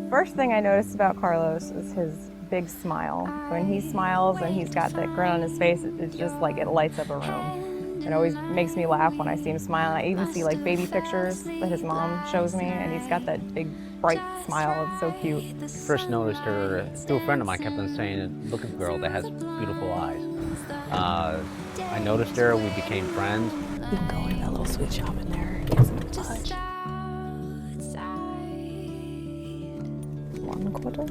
First thing I noticed about Carlos is his big smile. When he smiles and he's got that grin on his face, it's just like it lights up a room. It always makes me laugh when I see him smile. I even see like baby pictures that his mom shows me, and he's got that big bright smile. It's so cute. First noticed her through a friend of mine, kept on saying, look at the girl that has beautiful eyes. I noticed her, we became friends. We can go in that little sweet shop in there and get some fudge. 1 quarter,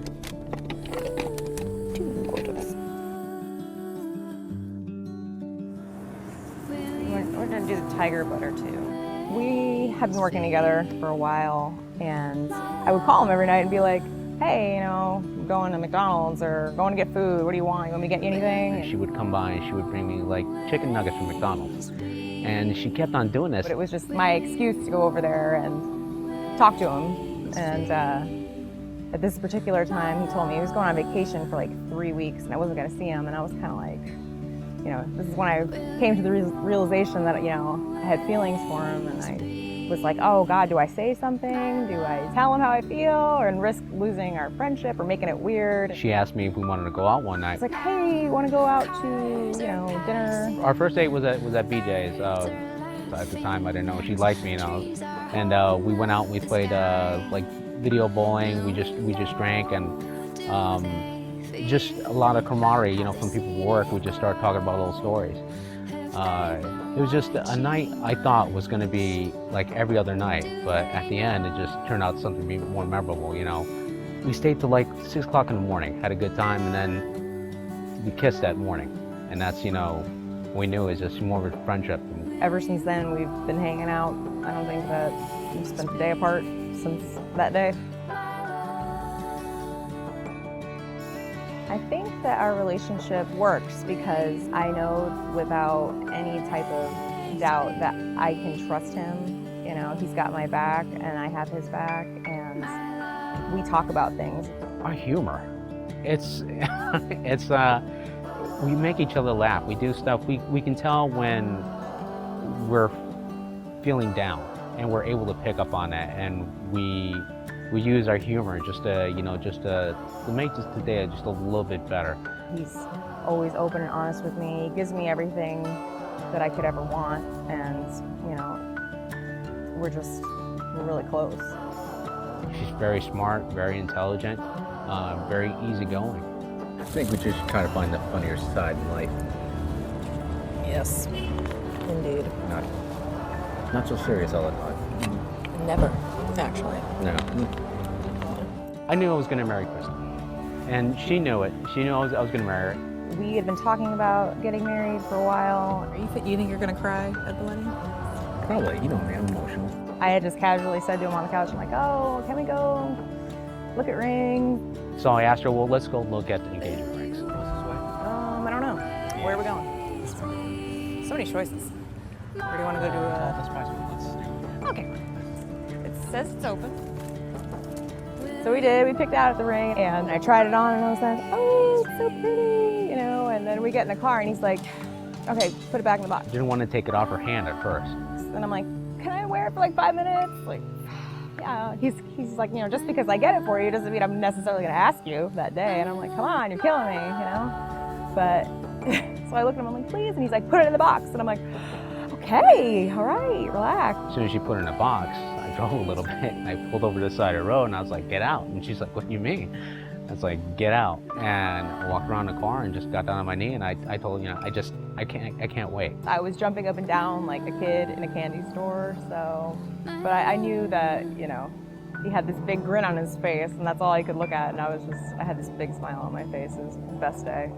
2 quarters. We're gonna do the tiger butter too. We have been working together for a while, and I would call him every night and be like, hey, you know, I'm going to McDonald's or going to get food. What do you want? You want me to get you anything? And she would come by and she would bring me like chicken nuggets from McDonald's. And she kept on doing this. But it was just my excuse to go over there and talk to him. And at this particular time, he told me he was going on vacation for like 3 weeks and I wasn't going to see him. And I was kind of like, you know, this is when I came to the realization that, you know, I had feelings for him, and I was like, oh God, do I say something? Do I tell him how I feel or risk losing our friendship or making it weird? She asked me if we wanted to go out one night. I was like, hey, you want to go out to, you know, dinner? Our first date was at BJ's. At the time, I didn't know she liked me, you know, and we went out and we played like video bowling. We just drank, and just a lot of camaraderie, you know, from people who work. We just started talking about little stories. It was just a night I thought was going to be like every other night, but at the end it just turned out something to be more memorable, you know. We stayed till like 6 o'clock in the morning, had a good time, and then we kissed that morning. And that's, you know, we knew it was just more of a friendship. Ever since then, we've been hanging out. I don't think that we've spent a day apart since that day. I think that our relationship works because I know without any type of doubt that I can trust him. You know, he's got my back and I have his back, and we talk about things. Our humor, we make each other laugh. We do stuff, we can tell when we're feeling down, and we're able to pick up on that, and we use our humor just to, you know, just to make this today just a little bit better. He's always open and honest with me. He gives me everything that I could ever want, and, you know, we're really close. She's very smart, very intelligent, very easygoing. I think we just try to find the funnier side in life. Yes, indeed. Not so serious all the time. Never, actually. No. I knew I was going to marry Kristen, and she knew it. She knew I was going to marry her. We had been talking about getting married for a while. You think you're gonna cry at the wedding? Probably. You know me, I'm emotional. I had just casually said to him on the couch, I'm like, oh, can we go look at rings? So I asked her, well, let's go look at the engagement rings. I don't know. Where are we going? So many choices. Where do you want to go to? Okay. It says it's open. So we did. We picked out the ring, and I tried it on, and I was like, oh, it's so pretty, you know. And then we get in the car, and he's like, okay, put it back in the box. Didn't want to take it off her hand at first. And I'm like, can I wear it for like 5 minutes? Like, yeah. He's like, you know, just because I get it for you doesn't mean I'm necessarily going to ask you that day. And I'm like, come on, you're killing me, you know. But so I look at him, I'm like, please, and he's like, put it in the box, and I'm like, okay, all right, relax. As soon as she put it in a box, I drove a little bit. I pulled over to the side of the road, and I was like, get out. And she's like, what do you mean? I was like, get out. And I walked around the car and just got down on my knee, and I told her, you know, I can't wait. I was jumping up and down like a kid in a candy store, so, but I knew that, you know, he had this big grin on his face, and that's all I could look at, and I had this big smile on my face. It was the best day.